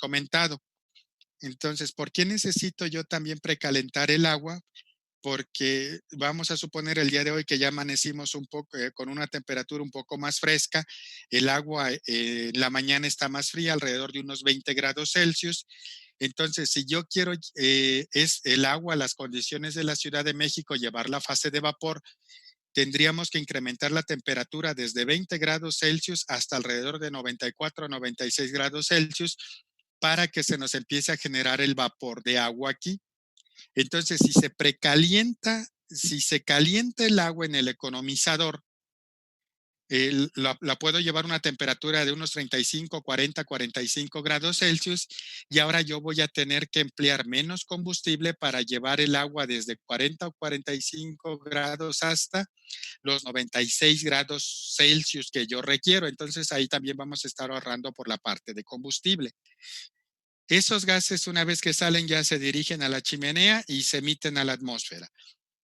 comentado. Entonces, ¿por qué necesito yo también precalentar el agua? Porque vamos a suponer el día de hoy que ya amanecimos un poco con una temperatura un poco más fresca, el agua en la mañana está más fría, alrededor de unos 20 grados Celsius. Entonces, si yo quiero es el agua, las condiciones de la Ciudad de México, llevar la fase de vapor, tendríamos que incrementar la temperatura desde 20 grados Celsius hasta alrededor de 94 o 96 grados Celsius para que se nos empiece a generar el vapor de agua aquí. Entonces, si se calienta el agua en el economizador, la puedo llevar a una temperatura de unos 35, 40, 45 grados Celsius y ahora yo voy a tener que emplear menos combustible para llevar el agua desde 40 o 45 grados hasta los 96 grados Celsius que yo requiero. Entonces ahí también vamos a estar ahorrando por la parte de combustible. Esos gases, una vez que salen, ya se dirigen a la chimenea y se emiten a la atmósfera.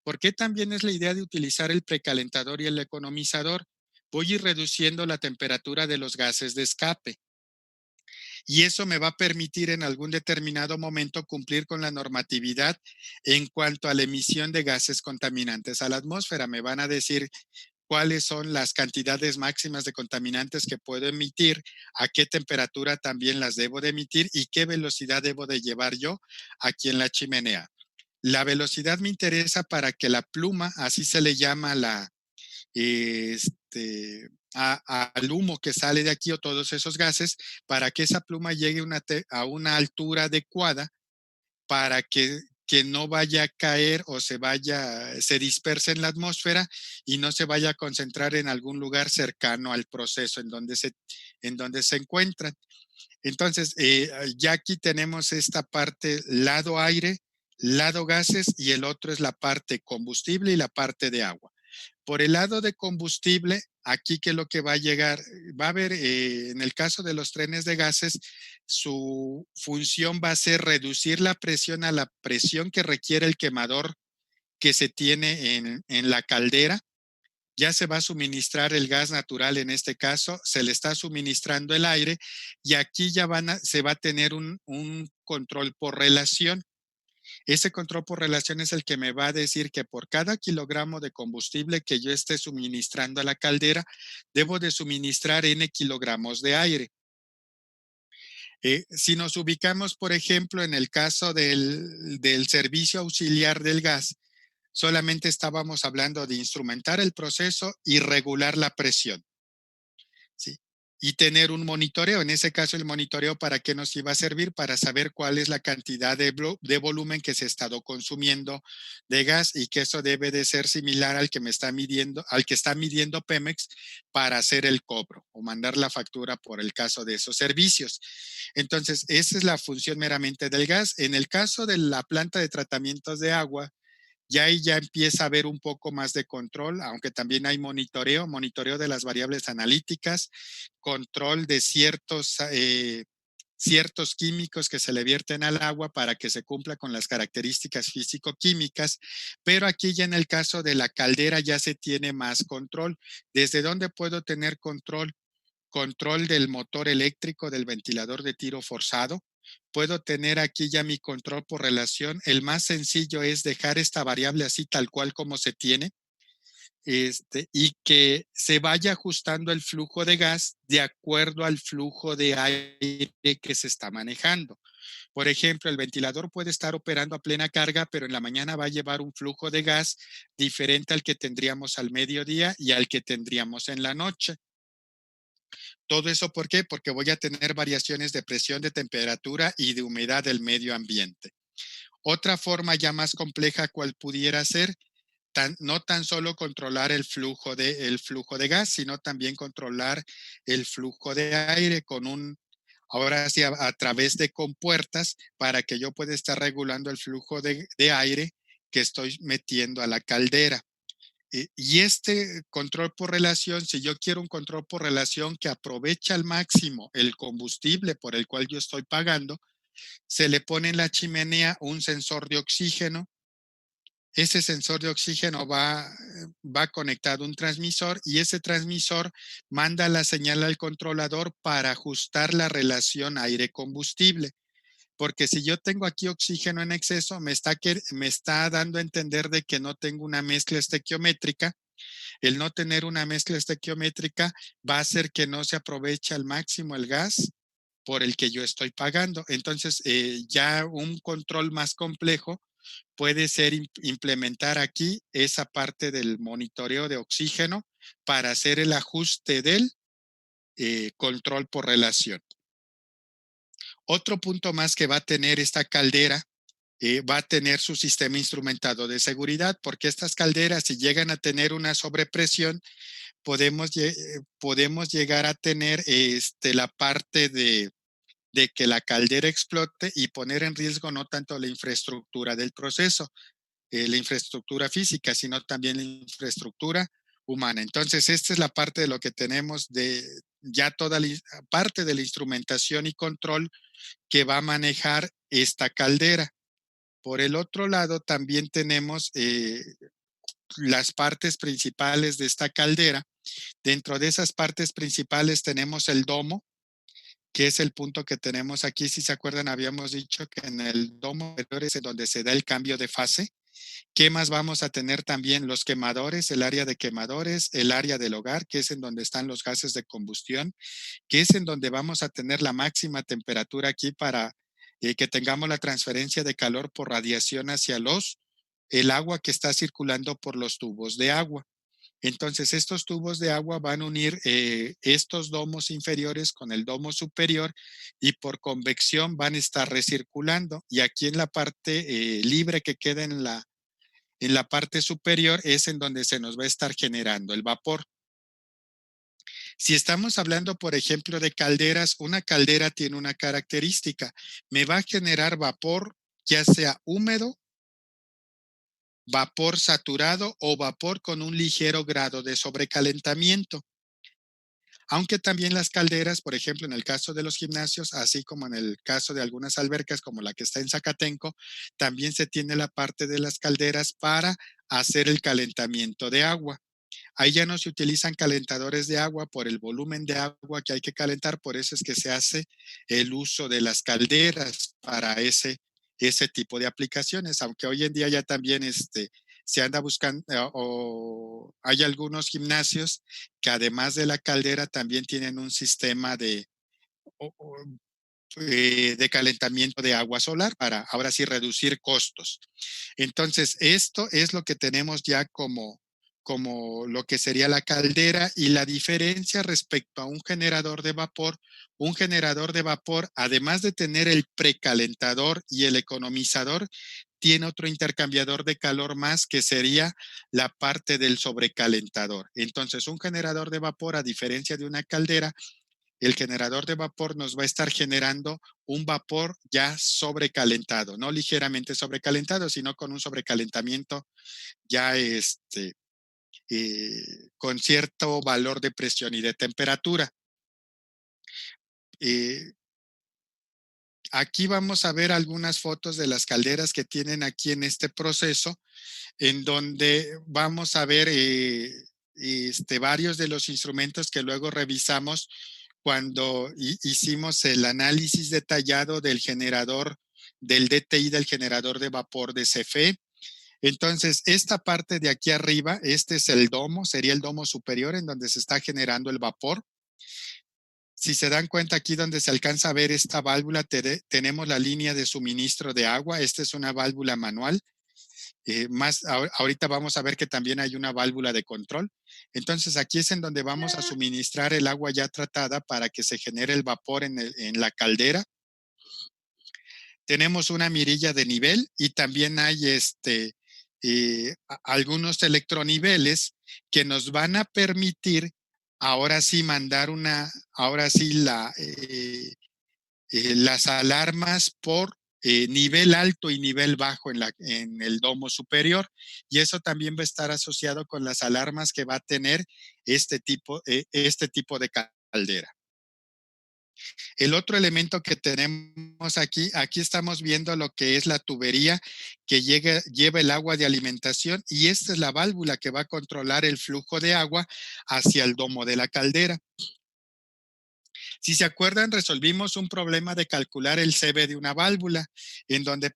¿Por qué también es la idea de utilizar el precalentador y el economizador? Voy a ir reduciendo la temperatura de los gases de escape. Y eso me va a permitir en algún determinado momento cumplir con la normatividad en cuanto a la emisión de gases contaminantes a la atmósfera. Me van a decir cuáles son las cantidades máximas de contaminantes que puedo emitir, a qué temperatura también las debo de emitir y qué velocidad debo de llevar yo aquí en la chimenea. La velocidad me interesa para que la pluma, así se le llama al humo que sale de aquí o todos esos gases, para que esa pluma llegue a una altura adecuada para que no vaya a caer o se disperse en la atmósfera y no se vaya a concentrar en algún lugar cercano al proceso en donde se encuentran. Entonces, ya aquí tenemos esta parte lado aire, lado gases y el otro es la parte combustible y la parte de agua. Por el lado de combustible, aquí que lo que va a llegar, va a haber, en el caso de los trenes de gases, su función va a ser reducir la presión a la presión que requiere el quemador que se tiene en la caldera. Ya se va a suministrar el gas natural en este caso, se le está suministrando el aire y aquí ya se va a tener un control por relación. Ese control por relación es el que me va a decir que por cada kilogramo de combustible que yo esté suministrando a la caldera, debo de suministrar N kilogramos de aire. Si nos ubicamos, por ejemplo, en el caso del servicio auxiliar del gas, solamente estábamos hablando de instrumentar el proceso y regular la presión. ¿Sí? Y tener un monitoreo. En ese caso, el monitoreo, ¿para qué nos iba a servir? Para saber cuál es la cantidad de volumen que se ha estado consumiendo de gas y que eso debe de ser similar al que está midiendo Pemex para hacer el cobro o mandar la factura por el caso de esos servicios. Entonces, esa es la función meramente del gas. En el caso de la planta de tratamientos de agua, ya ahí ya empieza a haber un poco más de control, aunque también hay monitoreo de las variables analíticas, control de ciertos químicos que se le vierten al agua para que se cumpla con las características físico-químicas, pero aquí ya en el caso de la caldera ya se tiene más control. ¿Desde dónde puedo tener control? Control del motor eléctrico del ventilador de tiro forzado. Puedo tener aquí ya mi control por relación. El más sencillo es dejar esta variable así tal cual como se tiene, y que se vaya ajustando el flujo de gas de acuerdo al flujo de aire que se está manejando. Por ejemplo, el ventilador puede estar operando a plena carga, pero en la mañana va a llevar un flujo de gas diferente al que tendríamos al mediodía y al que tendríamos en la noche. Todo eso, ¿por qué? Porque voy a tener variaciones de presión, de temperatura y de humedad del medio ambiente. Otra forma ya más compleja, ¿cuál pudiera ser? No tan solo controlar el flujo de gas, sino también controlar el flujo de aire ahora sí, a través de compuertas para que yo pueda estar regulando el flujo de aire que estoy metiendo a la caldera. Y este control por relación, si yo quiero un control por relación que aproveche al máximo el combustible por el cual yo estoy pagando, se le pone en la chimenea un sensor de oxígeno. ese sensor de oxígeno va conectado a un transmisor y ese transmisor manda la señal al controlador para ajustar la relación aire-combustible. Porque si yo tengo aquí oxígeno en exceso, me está dando a entender de que no tengo una mezcla estequiométrica. El no tener una mezcla estequiométrica va a hacer que no se aproveche al máximo el gas por el que yo estoy pagando. Entonces, ya un control más complejo puede ser implementar aquí esa parte del monitoreo de oxígeno para hacer el ajuste del control por relación. Otro punto más que va a tener esta caldera va a tener su sistema instrumentado de seguridad, porque estas calderas, si llegan a tener una sobrepresión, podemos llegar a tener la parte de que la caldera explote y poner en riesgo no tanto la infraestructura del proceso, la infraestructura física, sino también la infraestructura humana. Entonces, esta es la parte de lo que tenemos de ya toda la parte de la instrumentación y control que va a manejar esta caldera. Por el otro lado, también tenemos las partes principales de esta caldera. Dentro de esas partes principales tenemos el domo, que es el punto que tenemos aquí. Si se acuerdan, habíamos dicho que en el domo es donde se da el cambio de fase. ¿Qué más vamos a tener también? Los quemadores, el área de quemadores, el área del hogar, que es en donde están los gases de combustión, que es en donde vamos a tener la máxima temperatura aquí para que tengamos la transferencia de calor por radiación hacia el agua que está circulando por los tubos de agua. Entonces, estos tubos de agua van a unir estos domos inferiores con el domo superior y por convección van a estar recirculando. Y aquí en la parte libre que queda en la parte superior es en donde se nos va a estar generando el vapor. Si estamos hablando, por ejemplo, de calderas, una caldera tiene una característica. Me va a generar vapor, ya sea húmedo, vapor saturado o vapor con un ligero grado de sobrecalentamiento. Aunque también las calderas, por ejemplo, en el caso de los gimnasios, así como en el caso de algunas albercas como la que está en Zacatenco, también se tiene la parte de las calderas para hacer el calentamiento de agua. Ahí ya no se utilizan calentadores de agua por el volumen de agua que hay que calentar, por eso es que se hace el uso de las calderas para ese tipo de aplicaciones, aunque hoy en día ya también se anda buscando, o hay algunos gimnasios que además de la caldera también tienen un sistema de calentamiento de agua solar para ahora sí reducir costos. Entonces, esto es lo que tenemos ya como lo que sería la caldera y la diferencia respecto a un generador de vapor, además de tener el precalentador y el economizador, tiene otro intercambiador de calor más que sería la parte del sobrecalentador. Entonces, un generador de vapor, a diferencia de una caldera, el generador de vapor nos va a estar generando un vapor ya sobrecalentado, no ligeramente sobrecalentado, sino con un sobrecalentamiento ya con cierto valor de presión y de temperatura. Eh, Aquí vamos a ver algunas fotos de las calderas que tienen aquí en este proceso, en donde vamos a ver varios de los instrumentos que luego revisamos cuando hicimos el análisis detallado del generador, del DTI, del generador de vapor de CFE. Entonces, esta parte de aquí arriba, este es el domo, sería el domo superior en donde se está generando el vapor. Si se dan cuenta aquí donde se alcanza a ver esta válvula, tenemos la línea de suministro de agua. Esta es una válvula manual. Ahorita vamos a ver que también hay una válvula de control. Entonces aquí es en donde vamos a suministrar el agua ya tratada para que se genere el vapor en la caldera. Tenemos una mirilla de nivel y también hay algunos electroniveles que nos van a permitir ahora sí ahora sí las alarmas por nivel alto y nivel bajo en el domo superior. Y eso también va a estar asociado con las alarmas que va a tener este tipo de caldera. El otro elemento que tenemos aquí estamos viendo lo que es la tubería que lleva el agua de alimentación y esta es la válvula que va a controlar el flujo de agua hacia el domo de la caldera. Si se acuerdan, resolvimos un problema de calcular el CB de una válvula, en donde,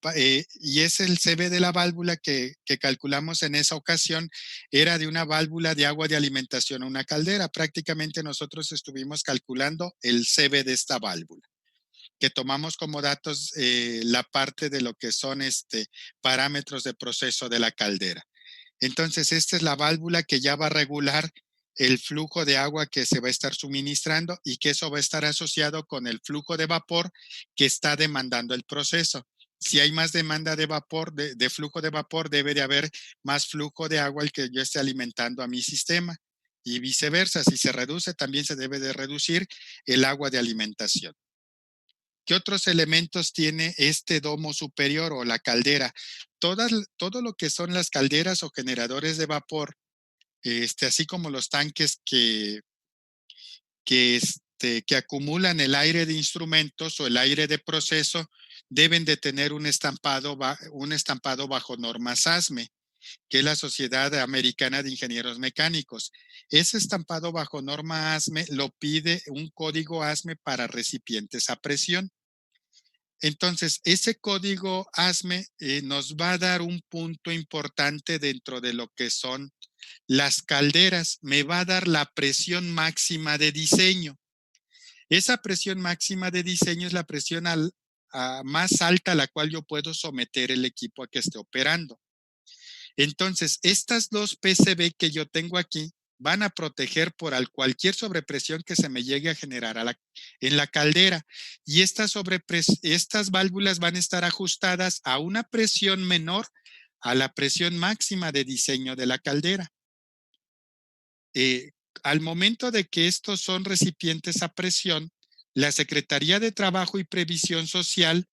y es el CB de la válvula que calculamos en esa ocasión, era de una válvula de agua de alimentación a una caldera. Prácticamente nosotros estuvimos calculando el CB de esta válvula, que tomamos como datos la parte de lo que son parámetros de proceso de la caldera. Entonces, esta es la válvula que ya va a regular el flujo de agua que se va a estar suministrando y que eso va a estar asociado con el flujo de vapor que está demandando el proceso. Si hay más demanda de vapor, de flujo de vapor, debe de haber más flujo de agua el que yo esté alimentando a mi sistema. Y viceversa, si se reduce, también se debe de reducir el agua de alimentación. ¿Qué otros elementos tiene este domo superior o la caldera? Todo lo que son las calderas o generadores de vapor, así como los tanques que acumulan el aire de instrumentos o el aire de proceso, deben de tener un estampado bajo normas ASME, que es la Sociedad Americana de Ingenieros Mecánicos. Ese estampado bajo norma ASME lo pide un código ASME para recipientes a presión. Entonces, ese código ASME nos va a dar un punto importante dentro de lo que son las calderas. Me va a dar la presión máxima de diseño. Esa presión máxima de diseño es la presión más alta a la cual yo puedo someter el equipo a que esté operando. Entonces, estas dos PCB que yo tengo aquí van a proteger por cualquier sobrepresión que se me llegue a generar en la caldera. Y estas válvulas van a estar ajustadas a una presión menor a la presión máxima de diseño de la caldera. Al momento de que estos son recipientes a presión, la Secretaría de Trabajo y Previsión Social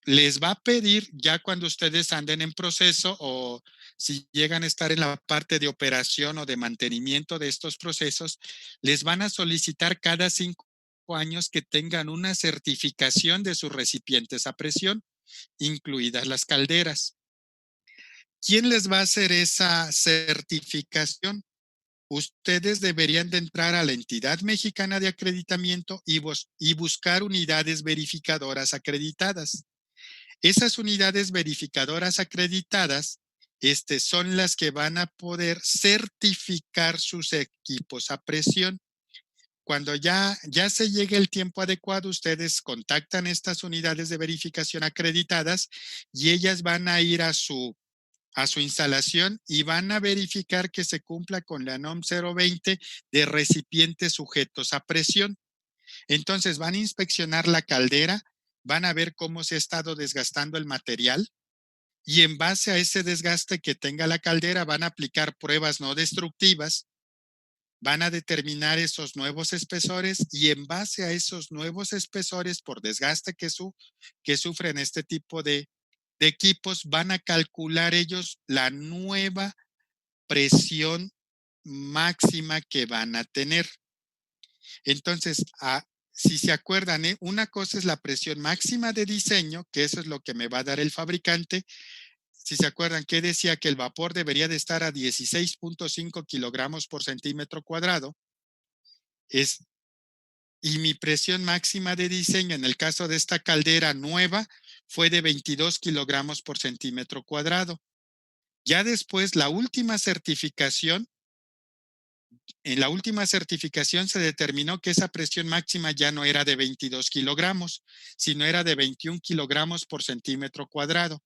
les va a pedir ya cuando ustedes anden en proceso o si llegan a estar en la parte de operación o de mantenimiento de estos procesos, les van a solicitar cada 5 años que tengan una certificación de sus recipientes a presión, incluidas las calderas. ¿Quién les va a hacer esa certificación? Ustedes deberían de entrar a la entidad mexicana de acreditamiento y buscar unidades verificadoras acreditadas. Esas unidades verificadoras acreditadas son las que van a poder certificar sus equipos a presión. Cuando ya se llegue el tiempo adecuado, ustedes contactan estas unidades de verificación acreditadas y ellas van a ir a su instalación y van a verificar que se cumpla con la NOM 020 de recipientes sujetos a presión. Entonces van a inspeccionar la caldera, van a ver cómo se ha estado desgastando el material y en base a ese desgaste que tenga la caldera van a aplicar pruebas no destructivas, van a determinar esos nuevos espesores y en base a esos nuevos espesores por desgaste que sufren este tipo de equipos, van a calcular ellos la nueva presión máxima que van a tener. Entonces, si se acuerdan, una cosa es la presión máxima de diseño, que eso es lo que me va a dar el fabricante. Si se acuerdan que decía que el vapor debería de estar a 16.5 kilogramos por centímetro cuadrado, y mi presión máxima de diseño en el caso de esta caldera nueva fue de 22 kilogramos por centímetro cuadrado. Ya después, en la última certificación se determinó que esa presión máxima ya no era de 22 kilogramos, sino era de 21 kilogramos por centímetro cuadrado.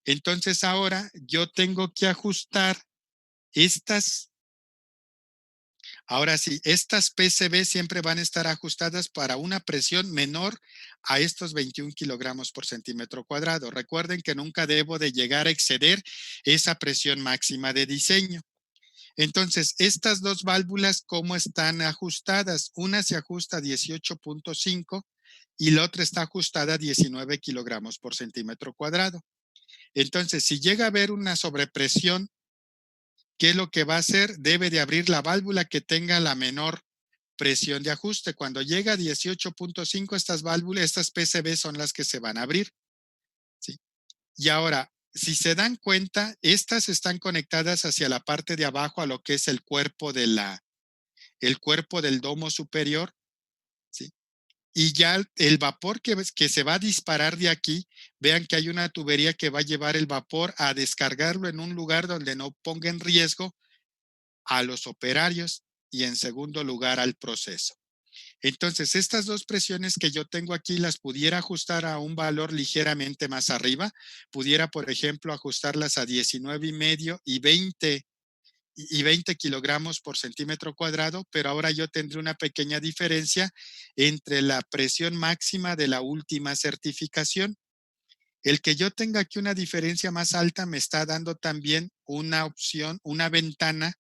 Entonces ahora yo tengo que ajustar estas. Ahora sí, estas PCB siempre van a estar ajustadas para una presión menor a estos 21 kilogramos por centímetro cuadrado. Recuerden que nunca debo de llegar a exceder esa presión máxima de diseño. Entonces, estas dos válvulas, ¿cómo están ajustadas? Una se ajusta a 18.5 y la otra está ajustada a 19 kilogramos por centímetro cuadrado. Entonces, si llega a haber una sobrepresión, ¿qué es lo que va a hacer? Debe de abrir la válvula que tenga la menor presión de ajuste. Cuando llega a 18.5, estas válvulas, estas PCB son las que se van a abrir, ¿sí? Y ahora, si se dan cuenta, estas están conectadas hacia la parte de abajo a lo que es el cuerpo el cuerpo del domo superior, ¿sí? Y ya el vapor que se va a disparar de aquí, vean que hay una tubería que va a llevar el vapor a descargarlo en un lugar donde no ponga en riesgo a los operarios y en segundo lugar al proceso. Entonces, estas dos presiones que yo tengo aquí las pudiera ajustar a un valor ligeramente más arriba. Pudiera, por ejemplo, ajustarlas a 19,5 y 20 kilogramos por centímetro cuadrado, pero ahora yo tendré una pequeña diferencia entre la presión máxima de la última certificación. El que yo tenga aquí una diferencia más alta me está dando también una opción, una ventana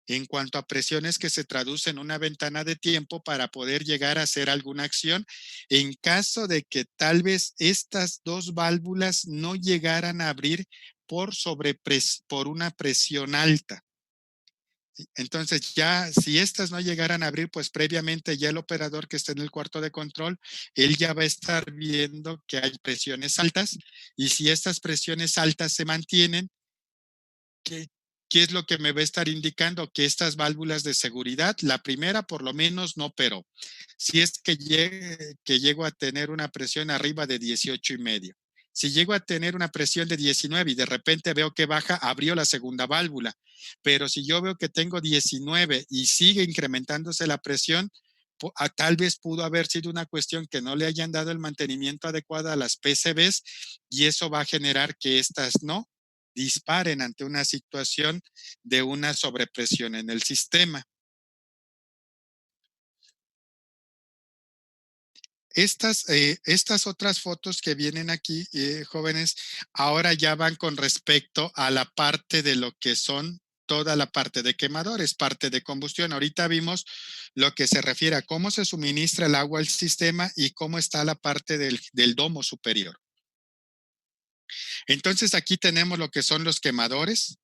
en cuanto a presiones que se traduce en una ventana de tiempo para poder llegar a hacer alguna acción en caso de que tal vez estas dos válvulas no llegaran a abrir por una presión alta. Entonces ya si estas no llegaran a abrir, pues previamente ya el operador que esté en el cuarto de control, él ya va a estar viendo que hay presiones altas y si estas presiones altas se mantienen, ¿qué, ¿qué es lo que me va a estar indicando? Que estas válvulas de seguridad, la primera por lo menos no operó. Si es que llego a tener una presión arriba de 18,5. Si llego a tener una presión de 19 y de repente veo que baja, abrió la segunda válvula. Pero si yo veo que tengo 19 y sigue incrementándose la presión, tal vez pudo haber sido una cuestión que no le hayan dado el mantenimiento adecuado a las PCBs y eso va a generar que estas no disparen ante una situación de una sobrepresión en el sistema. Estas otras fotos que vienen aquí, jóvenes, ahora ya van con respecto a la parte de lo que son toda la parte de quemadores, parte de combustión. Ahorita vimos lo que se refiere a cómo se suministra el agua al sistema y cómo está la parte del domo superior. Entonces aquí tenemos lo que son los quemadores,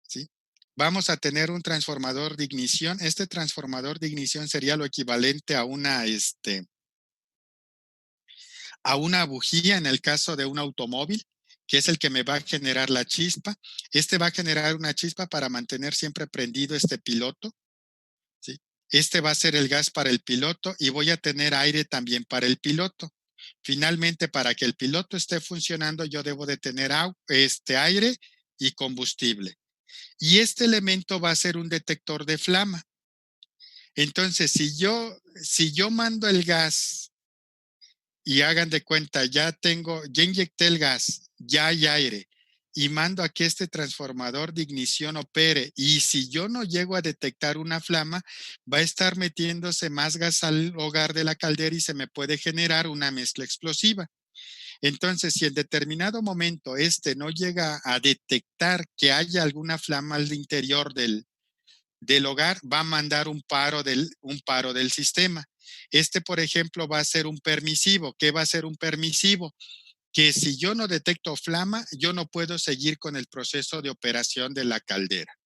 ¿sí? Vamos a tener un transformador de ignición. Este transformador de ignición sería lo equivalente a una bujía en el caso de un automóvil, que es el que me va a generar la chispa. Este va a generar una chispa para mantener siempre prendido este piloto, ¿sí? Este va a ser el gas para el piloto y voy a tener aire también para el piloto. Finalmente, para que el piloto esté funcionando, yo debo de tener aire y combustible. Y este elemento va a ser un detector de flama. Entonces, si yo mando el gas y hagan de cuenta, ya inyecté el gas, ya hay aire y mando a que este transformador de ignición opere y si yo no llego a detectar una flama, va a estar metiéndose más gas al hogar de la caldera y se me puede generar una mezcla explosiva. Entonces, si en determinado momento este no llega a detectar que haya alguna flama al interior del hogar, va a mandar un paro del sistema. Este, por ejemplo, va a ser un permisivo. ¿Qué va a ser un permisivo? Que si yo no detecto flama, yo no puedo seguir con el proceso de operación de la caldera.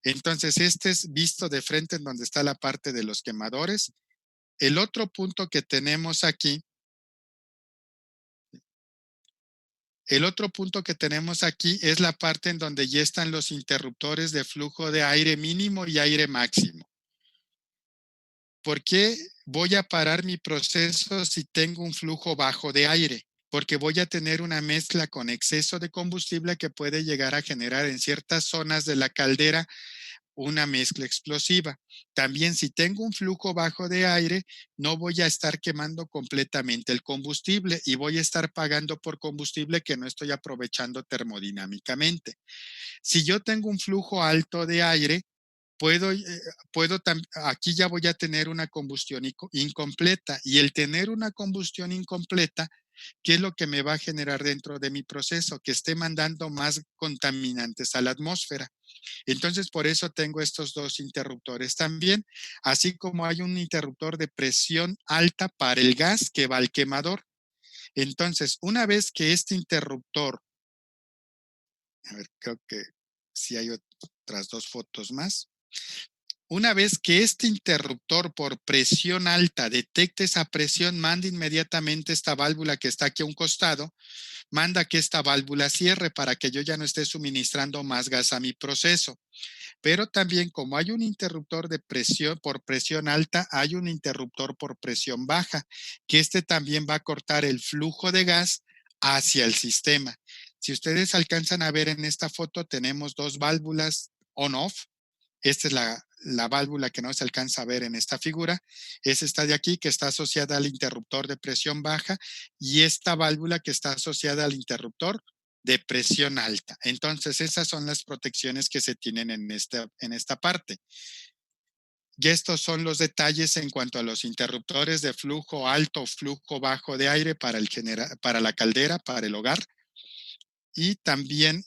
Entonces, este es visto de frente en donde está la parte de los quemadores. El otro punto que tenemos aquí, el otro punto que tenemos aquí es la parte en donde ya están los interruptores de flujo de aire mínimo y aire máximo. ¿Por qué voy a parar mi proceso si tengo un flujo bajo de aire? Porque voy a tener una mezcla con exceso de combustible que puede llegar a generar en ciertas zonas de la caldera una mezcla explosiva. También si tengo un flujo bajo de aire, no voy a estar quemando completamente el combustible y voy a estar pagando por combustible que no estoy aprovechando termodinámicamente. Si yo tengo un flujo alto de aire, puedo, aquí ya voy a tener una combustión incompleta y el tener una combustión incompleta, ¿qué es lo que me va a generar dentro de mi proceso? Que esté mandando más contaminantes a la atmósfera. Entonces, por eso tengo estos dos interruptores también, así como hay un interruptor de presión alta para el gas que va al quemador. Entonces, una vez que este interruptor, a ver, creo que sí hay otras dos fotos más. Una vez que este interruptor por presión alta detecte esa presión, manda inmediatamente esta válvula que está aquí a un costado, manda que esta válvula cierre para que yo ya no esté suministrando más gas a mi proceso. Pero también como hay un interruptor de presión por presión alta, hay un interruptor por presión baja, que este también va a cortar el flujo de gas hacia el sistema. Si ustedes alcanzan a ver en esta foto, tenemos dos válvulas on-off. Esta es la válvula que no se alcanza a ver en esta figura. Es esta de aquí que está asociada al interruptor de presión baja y esta válvula que está asociada al interruptor de presión alta. Entonces, esas son las protecciones que se tienen en esta parte. Y estos son los detalles en cuanto a los interruptores de flujo alto o flujo bajo de aire para la caldera, para el hogar. Y también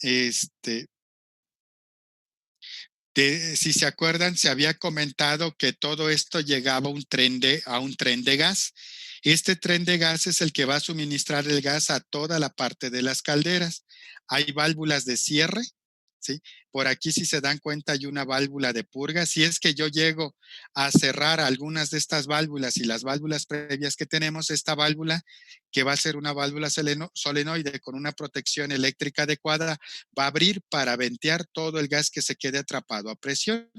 si se acuerdan, se había comentado que todo esto llegaba a un tren de gas. Este tren de gas es el que va a suministrar el gas a toda la parte de las calderas. Hay válvulas de cierre, ¿sí? Por aquí, si se dan cuenta, hay una válvula de purga. Si es que yo llego a cerrar algunas de estas válvulas y las válvulas previas que tenemos, esta válvula, que va a ser una válvula solenoide con una protección eléctrica adecuada, va a abrir para ventear todo el gas que se quede atrapado a presión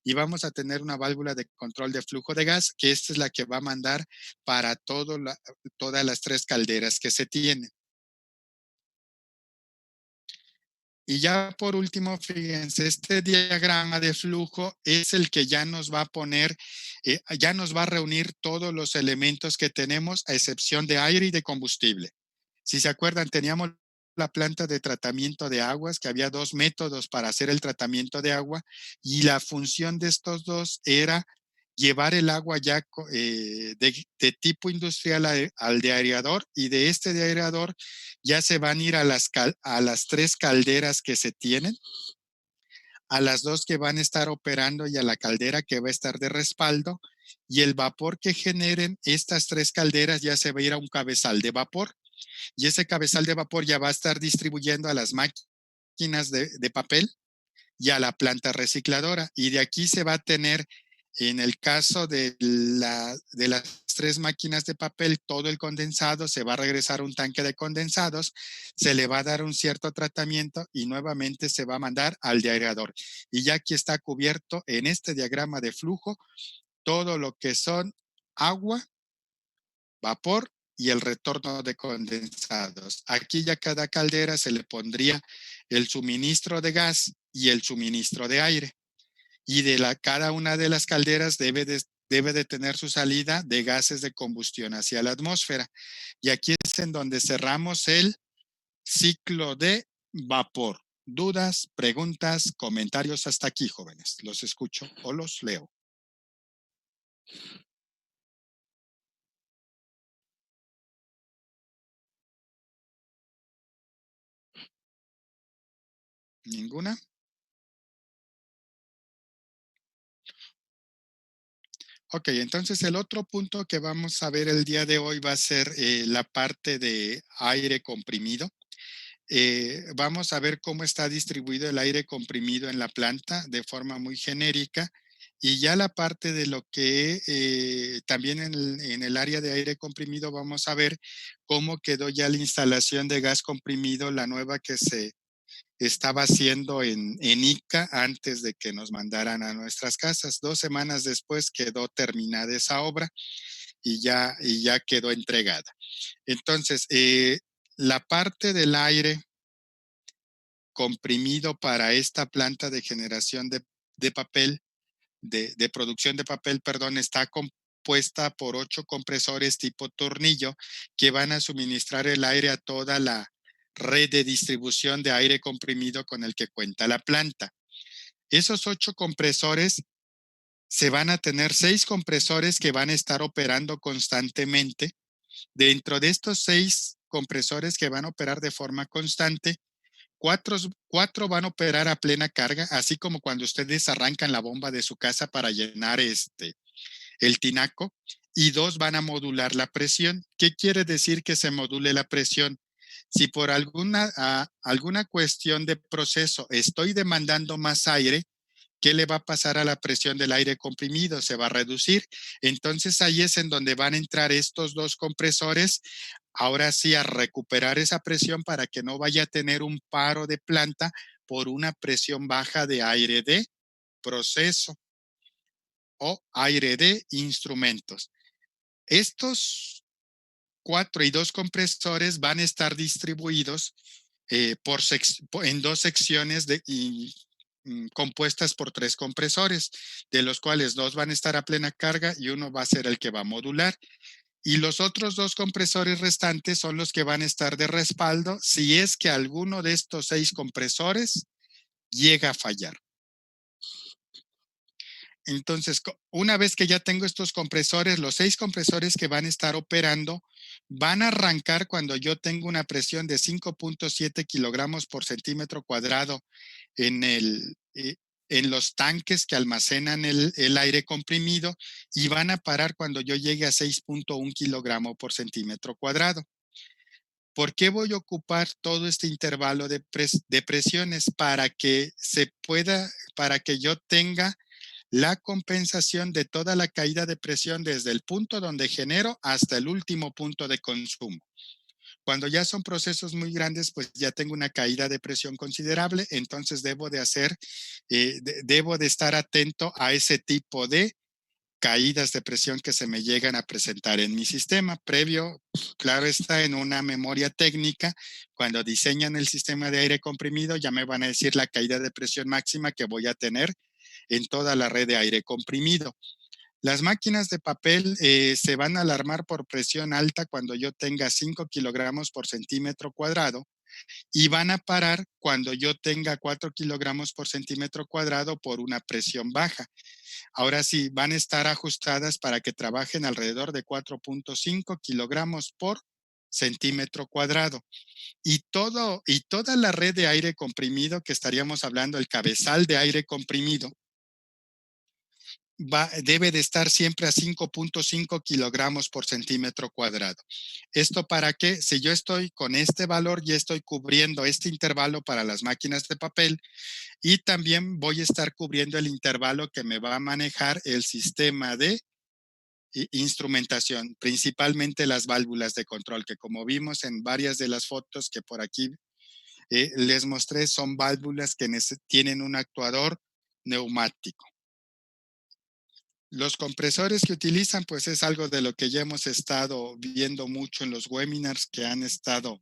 y vamos a tener una válvula de control de flujo de gas, que esta es la que va a mandar para todas las tres calderas que se tienen. Y ya por último, fíjense, este diagrama de flujo es el que ya nos va a poner, ya nos va a reunir todos los elementos que tenemos, a excepción de aire y de combustible. Si se acuerdan, teníamos la planta de tratamiento de aguas, que había dos métodos para hacer el tratamiento de agua, y la función de estos dos era llevar el agua ya de tipo industrial al de aerador, y de este de aerador ya se van a ir a las tres calderas que se tienen, a las dos que van a estar operando y a la caldera que va a estar de respaldo, y el vapor que generen estas tres calderas ya se va a ir a un cabezal de vapor, y ese cabezal de vapor ya va a estar distribuyendo a las máquinas de papel y a la planta recicladora. Y de aquí se va a tener, en el caso de las tres máquinas de papel, todo el condensado se va a regresar a un tanque de condensados, se le va a dar un cierto tratamiento y nuevamente se va a mandar al aerador. Y ya aquí está cubierto en este diagrama de flujo todo lo que son agua, vapor y el retorno de condensados. Aquí ya cada caldera se le pondría el suministro de gas y el suministro de aire. Y cada una de las calderas debe de tener su salida de gases de combustión hacia la atmósfera. Y aquí es en donde cerramos el ciclo de vapor. ¿Dudas, preguntas, comentarios hasta aquí, jóvenes? ¿Los escucho o los leo? ¿Ninguna? Ok, entonces el otro punto que vamos a ver el día de hoy va a ser la parte de aire comprimido. Vamos a ver cómo está distribuido el aire comprimido en la planta de forma muy genérica, y ya la parte de lo que también en el área de aire comprimido vamos a ver cómo quedó ya la instalación de gas comprimido, la nueva que se estaba haciendo en ICA antes de que nos mandaran a nuestras casas. 2 semanas después quedó terminada esa obra y ya quedó entregada. Entonces, la parte del aire comprimido para esta planta de generación de papel, de producción de papel, perdón, está compuesta por 8 compresores tipo tornillo que van a suministrar el aire a toda la red de distribución de aire comprimido con el que cuenta la planta. Esos 8 compresores, se van a tener 6 compresores que van a estar operando constantemente. Dentro de estos 6 compresores que van a operar de forma constante, cuatro van a operar a plena carga, así como cuando ustedes arrancan la bomba de su casa para llenar el tinaco, y 2 van a modular la presión. ¿Qué quiere decir que se module la presión? Si por alguna cuestión de proceso estoy demandando más aire, ¿qué le va a pasar a la presión del aire comprimido? Se va a reducir. Entonces ahí es en donde van a entrar estos dos compresores, ahora sí a recuperar esa presión para que no vaya a tener un paro de planta por una presión baja de aire de proceso o aire de instrumentos. Estos 4 y 2 compresores van a estar distribuidos en dos secciones compuestas por 3 compresores, de los cuales 2 van a estar a plena carga y uno va a ser el que va a modular. Y los otros 2 compresores restantes son los que van a estar de respaldo si es que alguno de estos 6 compresores llega a fallar. Entonces, una vez que ya tengo estos compresores, los 6 compresores que van a estar operando van a arrancar cuando yo tengo una presión de 5.7 kilogramos por centímetro cuadrado en, en los tanques que almacenan el aire comprimido, y van a parar cuando yo llegue a 6.1 kilogramos por centímetro cuadrado. ¿Por qué voy a ocupar todo este intervalo de presiones? Para que yo tenga la compensación de toda la caída de presión desde el punto donde genero hasta el último punto de consumo. Cuando ya son procesos muy grandes, pues ya tengo una caída de presión considerable, entonces debo de estar atento a ese tipo de caídas de presión que se me llegan a presentar en mi sistema. Previo, claro está, en una memoria técnica, cuando diseñan el sistema de aire comprimido, ya me van a decir la caída de presión máxima que voy a tener en toda la red de aire comprimido. Las máquinas de papel se van a alarmar por presión alta cuando yo tenga 5 kilogramos por centímetro cuadrado, y van a parar cuando yo tenga 4 kilogramos por centímetro cuadrado por una presión baja. Ahora sí, van a estar ajustadas para que trabajen alrededor de 4.5 kilogramos por centímetro cuadrado. Y toda la red de aire comprimido que estaríamos hablando, el cabezal de aire comprimido, debe de estar siempre a 5.5 kilogramos por centímetro cuadrado. ¿Esto para qué? Si yo estoy con este valor, ya estoy cubriendo este intervalo para las máquinas de papel, y también voy a estar cubriendo el intervalo que me va a manejar el sistema de instrumentación, principalmente las válvulas de control, que como vimos en varias de las fotos que por aquí les mostré, son válvulas que tienen un actuador neumático. Los compresores que utilizan, pues es algo de lo que ya hemos estado viendo mucho en los webinars que han estado,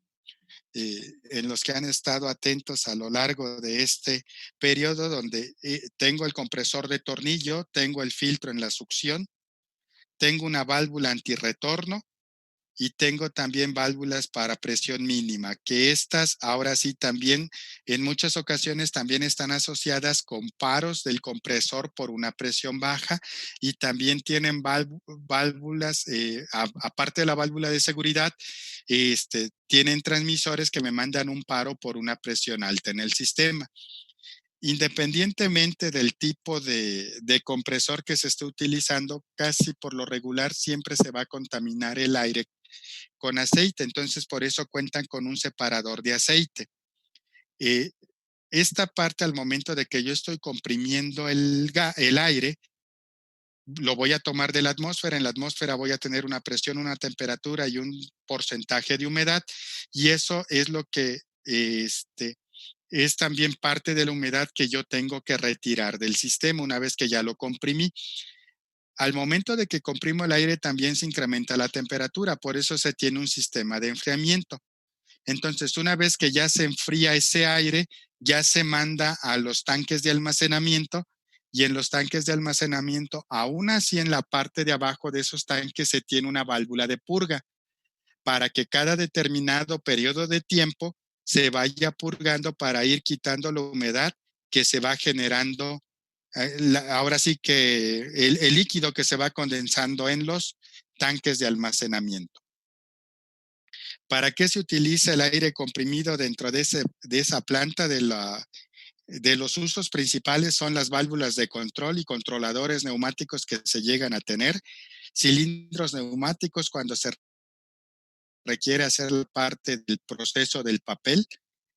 en los que han estado atentos a lo largo de este periodo, donde tengo el compresor de tornillo, tengo el filtro en la succión, tengo una válvula antirretorno, y tengo también válvulas para presión mínima, que estas ahora sí también en muchas ocasiones también están asociadas con paros del compresor por una presión baja, y también tienen válvulas, aparte de la válvula de seguridad, tienen transmisores que me mandan un paro por una presión alta en el sistema. Independientemente del tipo de compresor que se esté utilizando, casi por lo regular siempre se va a contaminar el aire con aceite, entonces por eso cuentan con un separador de aceite. Eh, Esta parte, al momento de que yo estoy comprimiendo el aire, lo voy a tomar de la atmósfera. En la atmósfera voy a tener una presión, una temperatura y un porcentaje de humedad, y eso es lo que es también parte de la humedad que yo tengo que retirar del sistema una vez que ya lo comprimí. Al momento de que comprimo el aire también se incrementa la temperatura, por eso se tiene un sistema de enfriamiento. Entonces, una vez que ya se enfría ese aire, ya se manda a los tanques de almacenamiento, y en los tanques de almacenamiento, aún así en la parte de abajo de esos tanques se tiene una válvula de purga para que cada determinado periodo de tiempo se vaya purgando para ir quitando la humedad que se va generando. Ahora sí que el líquido que se va condensando en los tanques de almacenamiento. ¿Para qué se utiliza el aire comprimido dentro de esa planta? De los usos principales son las válvulas de control y controladores neumáticos que se llegan a tener, cilindros neumáticos cuando se requiere hacer parte del proceso del papel,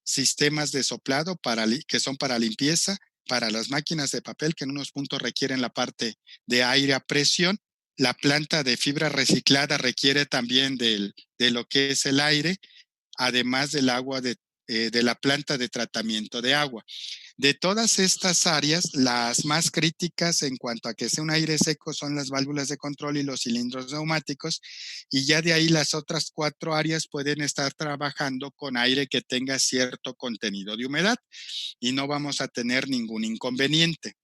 sistemas de soplado que son para limpieza, para las máquinas de papel, que en unos puntos requieren la parte de aire a presión. La planta de fibra reciclada requiere también de lo que es el aire, además del agua de la planta de tratamiento de agua. De todas estas áreas, las más críticas en cuanto a que sea un aire seco son las válvulas de control y los cilindros neumáticos, y ya de ahí las otras 4 áreas pueden estar trabajando con aire que tenga cierto contenido de humedad y no vamos a tener ningún inconveniente.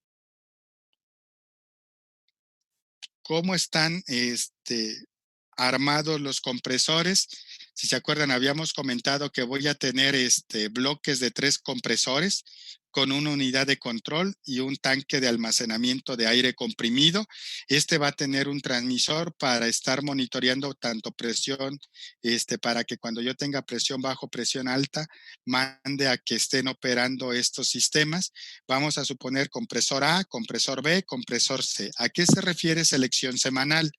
¿Cómo están armados los compresores? Si se acuerdan, habíamos comentado que voy a tener bloques de 3 compresores con una unidad de control y un tanque de almacenamiento de aire comprimido. Va a tener un transmisor para estar monitoreando tanto presión, para que cuando yo tenga presión bajo, presión alta, mande a que estén operando estos sistemas. Vamos a suponer compresor A, compresor B, compresor C. ¿A qué se refiere selección semanal?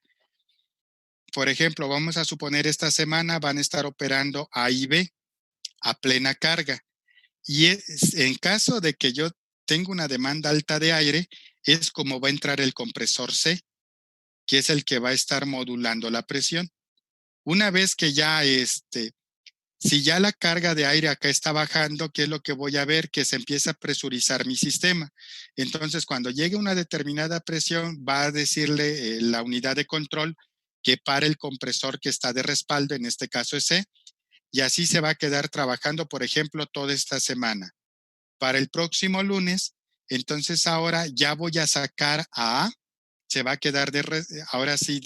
Por ejemplo, vamos a suponer esta semana van a estar operando A y B a plena carga. Y en caso de que yo tenga una demanda alta de aire, es como va a entrar el compresor C, que es el que va a estar modulando la presión. Una vez que ya si ya la carga de aire acá está bajando, ¿qué es lo que voy a ver? Que se empieza a presurizar mi sistema. Entonces, cuando llegue una determinada presión, va a decirle la unidad de control que pare el compresor que está de respaldo, en este caso es C, y así se va a quedar trabajando, por ejemplo, toda esta semana. Para el próximo lunes, entonces ahora ya voy a sacar a A, se va a quedar ahora sí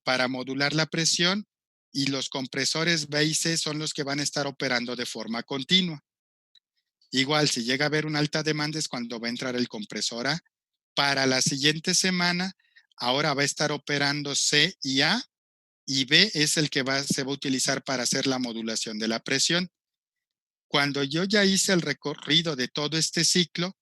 para modular la presión, y los compresores B y C son los que van a estar operando de forma continua. Igual, si llega a haber una alta demanda es cuando va a entrar el compresor A. Para la siguiente semana, ahora va a estar operando C y A, y B es el que se va a utilizar para hacer la modulación de la presión. Cuando yo ya hice el recorrido de todo este ciclo,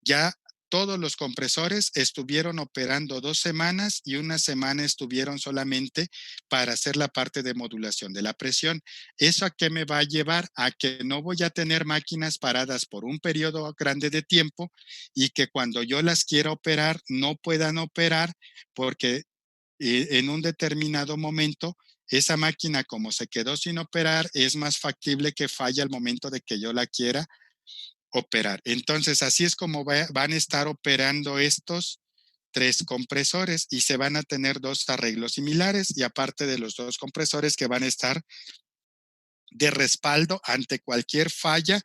ya todos los compresores estuvieron operando 2 semanas y una semana estuvieron solamente para hacer la parte de modulación de la presión. ¿Eso a qué me va a llevar? A que no voy a tener máquinas paradas por un periodo grande de tiempo y que cuando yo las quiera operar no puedan operar porque en un determinado momento esa máquina, como se quedó sin operar, es más factible que falle al momento de que yo la quiera operar. Entonces, así es como van a estar operando estos 3 compresores, y se van a tener 2 arreglos similares, y aparte de los 2 compresores que van a estar de respaldo ante cualquier falla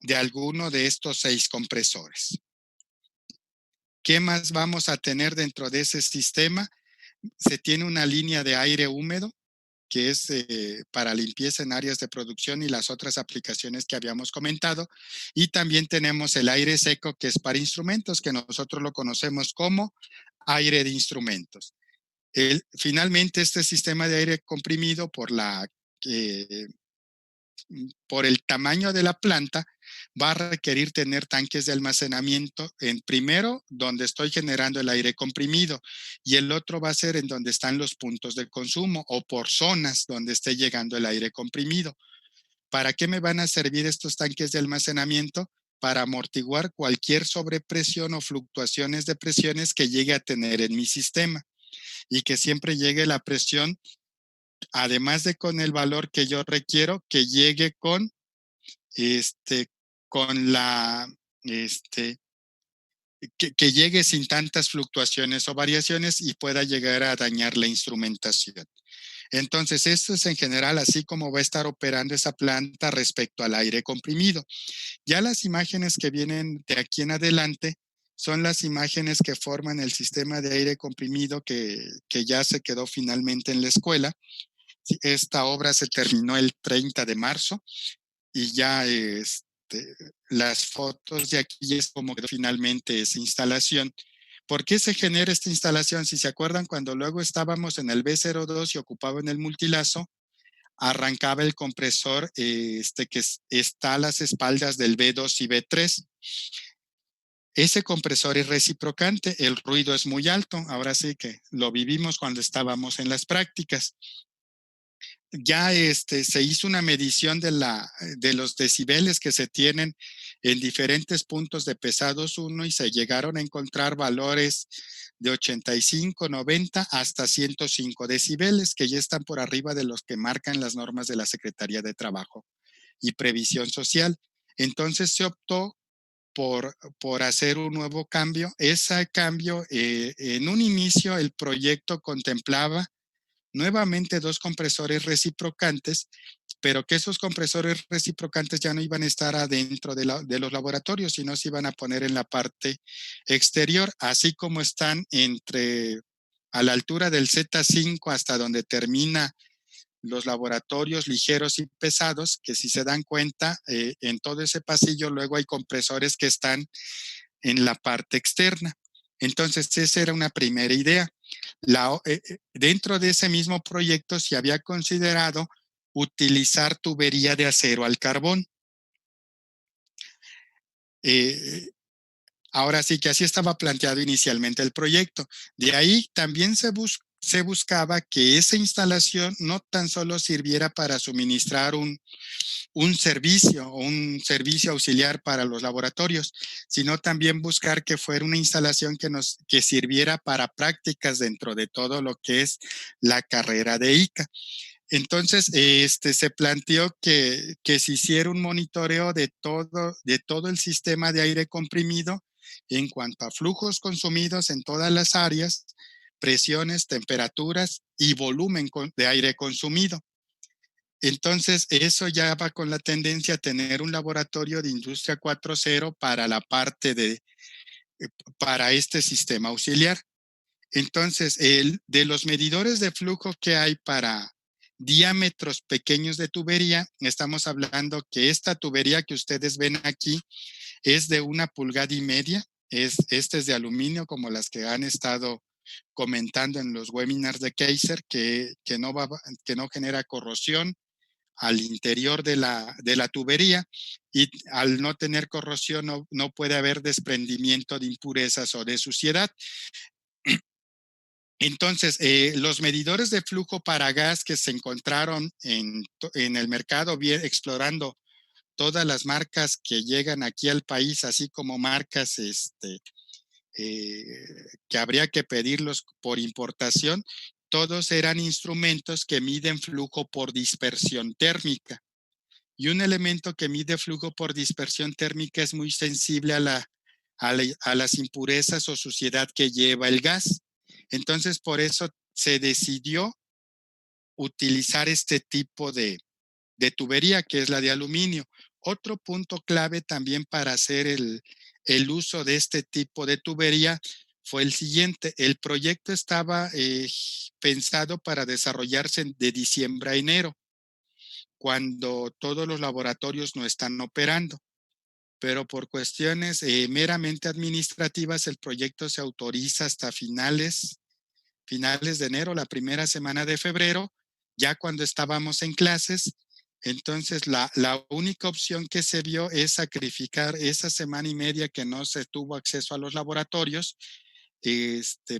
de alguno de estos 6 compresores. ¿Qué más vamos a tener dentro de ese sistema? Se tiene una línea de aire húmedo que es para limpieza en áreas de producción y las otras aplicaciones que habíamos comentado. Y también tenemos el aire seco, que es para instrumentos, que nosotros lo conocemos como aire de instrumentos. Finalmente, este sistema de aire comprimido, por el tamaño de la planta, va a requerir tener tanques de almacenamiento en primero donde estoy generando el aire comprimido, y el otro va a ser en donde están los puntos de consumo o por zonas donde esté llegando el aire comprimido. ¿Para qué me van a servir estos tanques de almacenamiento? Para amortiguar cualquier sobrepresión o fluctuaciones de presiones que llegue a tener en mi sistema, y que siempre llegue la presión, además de con el valor que yo requiero, que llegue con la, que llegue sin tantas fluctuaciones o variaciones y pueda llegar a dañar la instrumentación. Entonces, esto es en general así como va a estar operando esa planta respecto al aire comprimido. Ya las imágenes que vienen de aquí en adelante son las imágenes que forman el sistema de aire comprimido que ya se quedó finalmente en la escuela. Esta obra se terminó el 30 de marzo y ya las fotos de aquí es como quedó finalmente esa instalación. ¿Por qué se genera esta instalación? Si se acuerdan, cuando luego estábamos en el B02 y ocupaban el multilazo, arrancaba el compresor que está a las espaldas del B2 y B3. Ese compresor es reciprocante, el ruido es muy alto. Ahora sí que lo vivimos cuando estábamos en las prácticas. Ya se hizo una medición de los decibeles que se tienen en diferentes puntos de pesados 1 y se llegaron a encontrar valores de 85, 90 hasta 105 decibeles, que ya están por arriba de los que marcan las normas de la Secretaría de Trabajo y Previsión Social. Entonces se optó por hacer un nuevo cambio. Ese cambio, en un inicio el proyecto contemplaba nuevamente 2 compresores reciprocantes, pero que esos compresores reciprocantes ya no iban a estar adentro de los laboratorios, sino se iban a poner en la parte exterior, así como están a la altura del Z5 hasta donde termina los laboratorios ligeros y pesados, que si se dan cuenta, en todo ese pasillo luego hay compresores que están en la parte externa. Entonces, esa era una primera idea. Dentro de ese mismo proyecto se había considerado utilizar tubería de acero al carbón. Eh, Ahora sí que así estaba planteado inicialmente el proyecto. De ahí también se buscaba que esa instalación no tan solo sirviera para suministrar un servicio auxiliar para los laboratorios, sino también buscar que fuera una instalación que sirviera para prácticas dentro de todo lo que es la carrera de ICA. Entonces, se planteó que se hiciera un monitoreo de todo el sistema de aire comprimido en cuanto a flujos consumidos en todas las áreas, presiones, temperaturas y volumen de aire consumido. Entonces, eso ya va con la tendencia a tener un laboratorio de industria 4.0 para la parte para este sistema auxiliar. Entonces, de los medidores de flujo que hay para diámetros pequeños de tubería, estamos hablando que esta tubería que ustedes ven aquí es de 1,5 pulgadas. Este es de aluminio, como las que han estado comentando en los webinars de Kaiser, que no genera corrosión al interior de la tubería, y al no tener corrosión no puede haber desprendimiento de impurezas o de suciedad. Entonces, los medidores de flujo para gas que se encontraron en el mercado, explorando todas las marcas que llegan aquí al país, así como marcas eh, que habría que pedirlos por importación, todos eran instrumentos que miden flujo por dispersión térmica. Y un elemento que mide flujo por dispersión térmica es muy sensible a las impurezas o suciedad que lleva el gas. Entonces, por eso se decidió utilizar este tipo de tubería, que es la de aluminio. Otro punto clave también para hacer el uso de este tipo de tubería fue el siguiente. El proyecto estaba pensado para desarrollarse de diciembre a enero, cuando todos los laboratorios no están operando. Pero por cuestiones meramente administrativas, el proyecto se autoriza hasta finales de enero, la primera semana de febrero, ya cuando estábamos en clases. Entonces, la única opción que se vio es sacrificar esa semana y media que no se tuvo acceso a los laboratorios,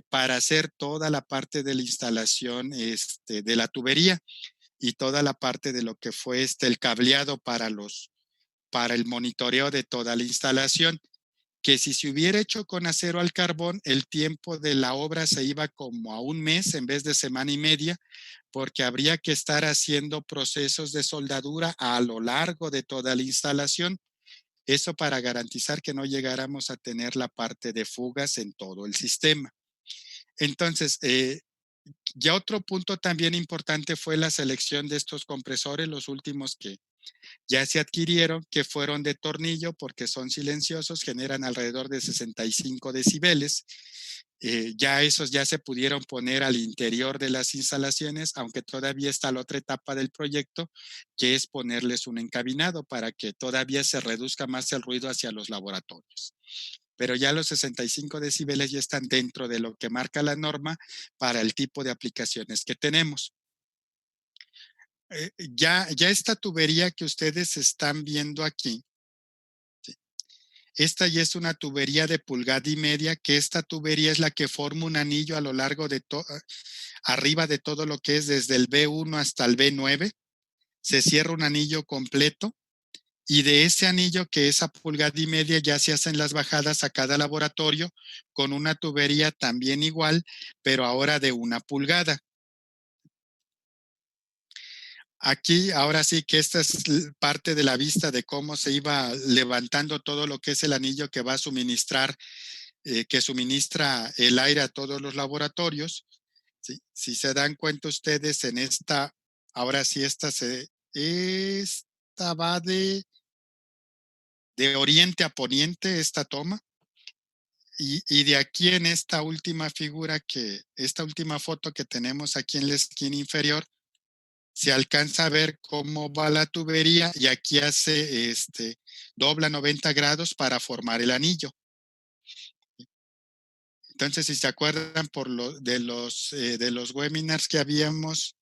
para hacer toda la parte de la instalación de la tubería y toda la parte de lo que fue el cableado para el monitoreo de toda la instalación, que si se hubiera hecho con acero al carbón, el tiempo de la obra se iba como a un mes en vez de semana y media, porque habría que estar haciendo procesos de soldadura a lo largo de toda la instalación. Eso para garantizar que no llegáramos a tener la parte de fugas en todo el sistema. Entonces, ya otro punto también importante fue la selección de estos compresores, los últimos que ya se adquirieron, que fueron de tornillo porque son silenciosos, generan alrededor de 65 decibeles. Ya esos ya se pudieron poner al interior de las instalaciones, aunque todavía está la otra etapa del proyecto, que es ponerles un encabinado para que todavía se reduzca más el ruido hacia los laboratorios. Pero ya los 65 decibeles ya están dentro de lo que marca la norma para el tipo de aplicaciones que tenemos. Ya esta tubería que ustedes están viendo aquí, ¿sí? Esta ya es una tubería de 1,5 pulgadas, que esta tubería es la que forma un anillo a lo largo arriba de todo lo que es desde el B1 hasta el B9. Se cierra un anillo completo y de ese anillo, que es a 1,5 pulgadas, ya se hacen las bajadas a cada laboratorio con una tubería también igual, pero ahora de 1 pulgada. Aquí, ahora sí que esta es parte de la vista de cómo se iba levantando todo lo que es el anillo que va a suministrar, que suministra el aire a todos los laboratorios. ¿Sí? Si se dan cuenta ustedes en esta, ahora sí esta va de oriente a poniente, esta toma. Y de aquí en esta última figura esta última foto que tenemos aquí en la esquina inferior, se alcanza a ver cómo va la tubería y aquí dobla 90 grados para formar el anillo. Entonces, si se acuerdan de los webinars que habíamos,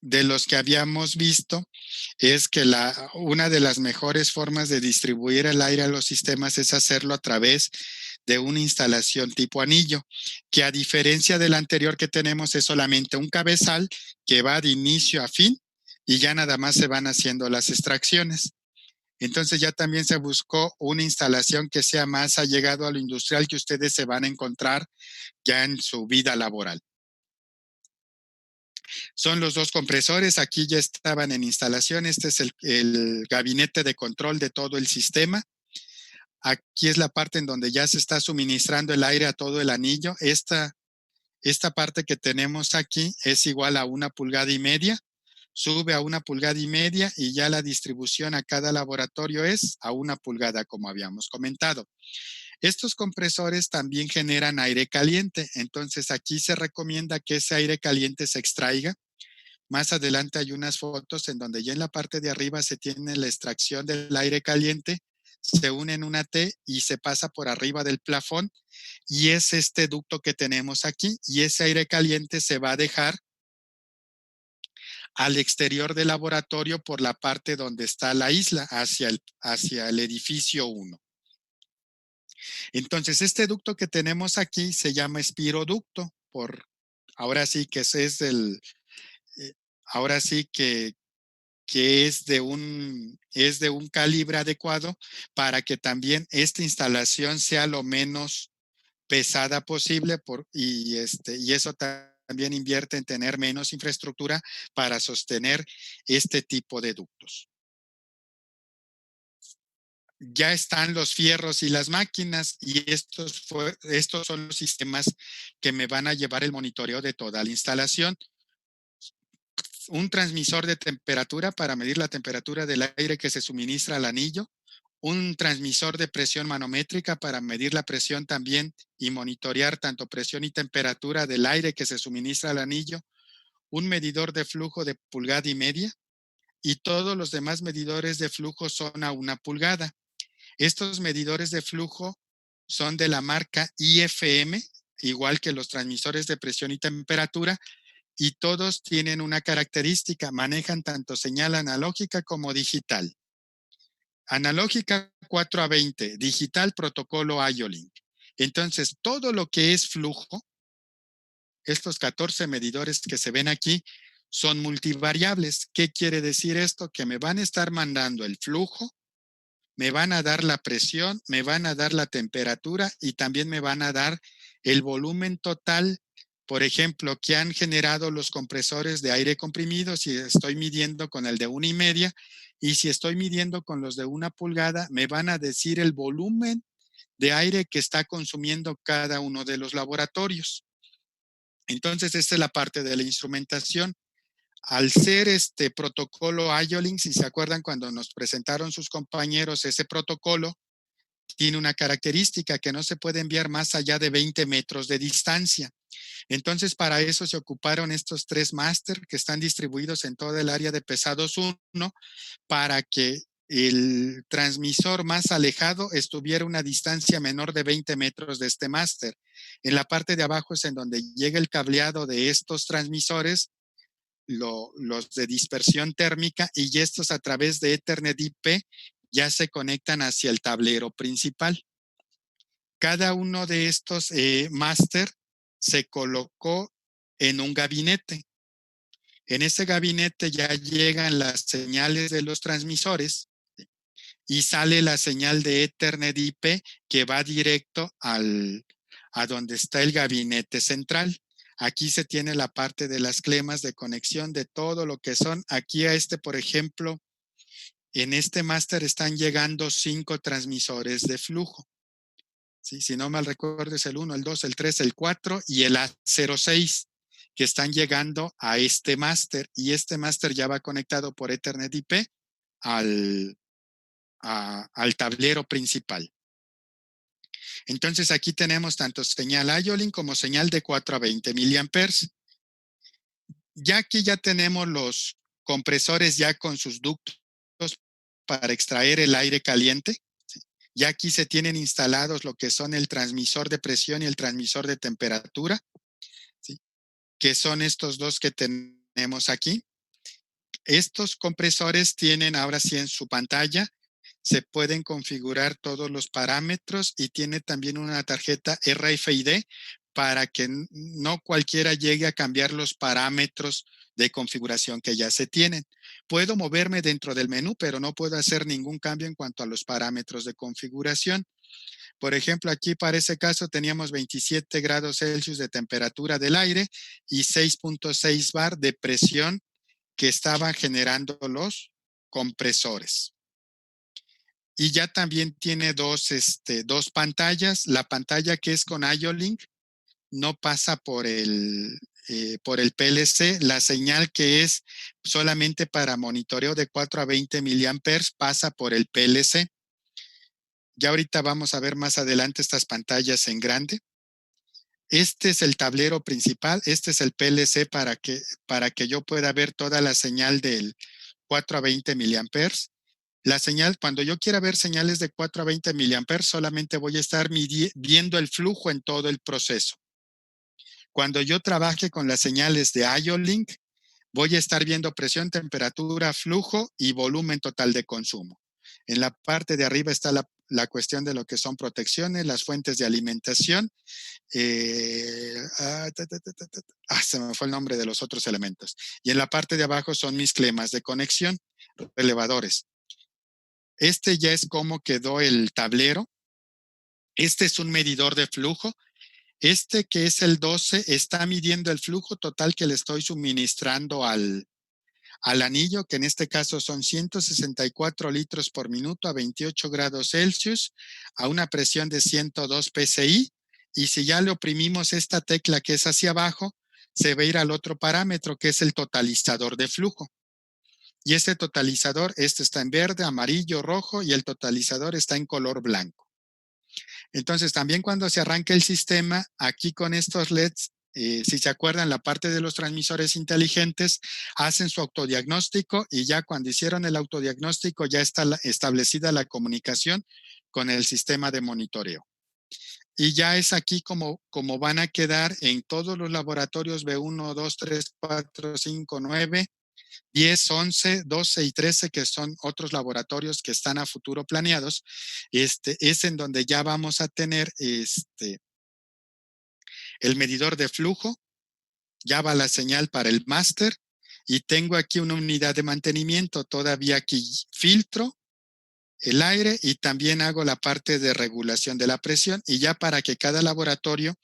de los que habíamos visto, es que una de las mejores formas de distribuir el aire a los sistemas es hacerlo a través de una instalación tipo anillo, que a diferencia del anterior que tenemos es solamente un cabezal que va de inicio a fin y ya nada más se van haciendo las extracciones. Entonces ya también se buscó una instalación que sea más allegado a lo industrial que ustedes se van a encontrar ya en su vida laboral. Son los dos compresores, aquí ya estaban en instalación, este es el gabinete de control de todo el sistema. Aquí es la parte en donde ya se está suministrando el aire a todo el anillo. Esta parte que tenemos aquí es igual a 1,5 pulgadas, sube a 1,5 pulgadas y ya la distribución a cada laboratorio es a 1 pulgada, como habíamos comentado. Estos compresores también generan aire caliente, entonces aquí se recomienda que ese aire caliente se extraiga. Más adelante hay unas fotos en donde ya en la parte de arriba se tiene la extracción del aire caliente, se une en una T y se pasa por arriba del plafón y es este ducto que tenemos aquí y ese aire caliente se va a dejar al exterior del laboratorio por la parte donde está la isla, hacia el edificio 1. Entonces, este ducto que tenemos aquí se llama espiroducto, ahora sí que eh, ahora sí que es de un calibre adecuado para que también esta instalación sea lo menos pesada posible y eso también invierte en tener menos infraestructura para sostener este tipo de ductos. Ya están los fierros y las máquinas y estos son los sistemas que me van a llevar el monitoreo de toda la instalación. Un transmisor de temperatura para medir la temperatura del aire que se suministra al anillo, un transmisor de presión manométrica para medir la presión también y monitorear tanto presión y temperatura del aire que se suministra al anillo, un medidor de flujo de 1,5 pulgadas y todos los demás medidores de flujo son a 1 pulgada. Estos medidores de flujo son de la marca IFM, igual que los transmisores de presión y temperatura, y todos tienen una característica, manejan tanto señal analógica como digital. Analógica 4 a 20, digital protocolo IO-Link. Entonces, todo lo que es flujo, estos 14 medidores que se ven aquí, son multivariables. ¿Qué quiere decir esto? Que me van a estar mandando el flujo, me van a dar la presión, me van a dar la temperatura y también me van a dar el volumen total, por ejemplo, que han generado los compresores de aire comprimido, si estoy midiendo con el de 1,5, y si estoy midiendo con los de 1 pulgada, me van a decir el volumen de aire que está consumiendo cada uno de los laboratorios. Entonces, esta es la parte de la instrumentación. Al ser este protocolo IO-Link, si se acuerdan cuando nos presentaron sus compañeros ese protocolo, tiene una característica que no se puede enviar más allá de 20 metros de distancia. Entonces, para eso se ocuparon estos 3 máster que están distribuidos en todo el área de pesados 1 para que el transmisor más alejado estuviera a una distancia menor de 20 metros de este máster. En la parte de abajo es en donde llega el cableado de estos transmisores, los de dispersión térmica, y estos a través de Ethernet IP ya se conectan hacia el tablero principal. Cada uno de estos máster se colocó en un gabinete. En este gabinete ya llegan las señales de los transmisores y sale la señal de Ethernet IP que va directo a donde está el gabinete central. Aquí se tiene la parte de las clemas de conexión de todo lo que son. Aquí a por ejemplo, en este máster están llegando 5 transmisores de flujo. ¿Sí? Si no mal recuerdo es el 1, el 2, el 3, el 4 y el A06 que están llegando a este máster. Y este máster ya va conectado por Ethernet IP al tablero principal. Entonces aquí tenemos tanto señal IO-Link como señal de 4 a 20 miliamperes. Ya aquí ya tenemos los compresores ya con sus ductos para extraer el aire caliente. Ya aquí se tienen instalados lo que son el transmisor de presión y el transmisor de temperatura, ¿sí? Que son estos dos que tenemos aquí. Estos compresores tienen ahora sí en su pantalla, se pueden configurar todos los parámetros y tiene también una tarjeta RFID para que no cualquiera llegue a cambiar los parámetros de configuración que ya se tienen. Puedo moverme dentro del menú, pero no puedo hacer ningún cambio en cuanto a los parámetros de configuración. Por ejemplo, aquí para ese caso teníamos 27 grados Celsius de temperatura del aire y 6.6 bar de presión que estaban generando los compresores. Y ya también tiene dos pantallas. La pantalla que es con IO-Link no pasa por el PLC. La señal que es solamente para monitoreo de 4 a 20 miliamperes pasa por el PLC. Ya ahorita vamos a ver más adelante estas pantallas en grande. Este es el tablero principal. Este es el PLC para que yo pueda ver toda la señal del 4 a 20 miliamperes. La señal, cuando yo quiera ver señales de 4 a 20 miliamperes, solamente voy a estar viendo el flujo en todo el proceso. Cuando yo trabaje con las señales de IO-Link, voy a estar viendo presión, temperatura, flujo y volumen total de consumo. En la parte de arriba está la cuestión de lo que son protecciones, las fuentes de alimentación. Se me fue el nombre de los otros elementos. Y en la parte de abajo son mis clemas de conexión, elevadores. Este ya es cómo quedó el tablero. Este es un medidor de flujo. Este que es el 12 está midiendo el flujo total que le estoy suministrando al anillo, que en este caso son 164 litros por minuto a 28 grados Celsius, a una presión de 102 PSI. Y si ya le oprimimos esta tecla que es hacia abajo, se va a ir al otro parámetro que es el totalizador de flujo. Y este totalizador, está en verde, amarillo, rojo y el totalizador está en color blanco. Entonces, también cuando se arranca el sistema, aquí con estos LEDs, si se acuerdan, la parte de los transmisores inteligentes hacen su autodiagnóstico y ya cuando hicieron el autodiagnóstico ya está establecida la comunicación con el sistema de monitoreo. Y ya es aquí como van a quedar en todos los laboratorios B1, 2, 3, 4, 5, 9, 10, 11, 12 y 13, que son otros laboratorios que están a futuro planeados. Es en donde ya vamos a tener el medidor de flujo, ya va la señal para el máster y tengo aquí una unidad de mantenimiento. Todavía aquí filtro el aire y también hago la parte de regulación de la presión y ya para que cada laboratorio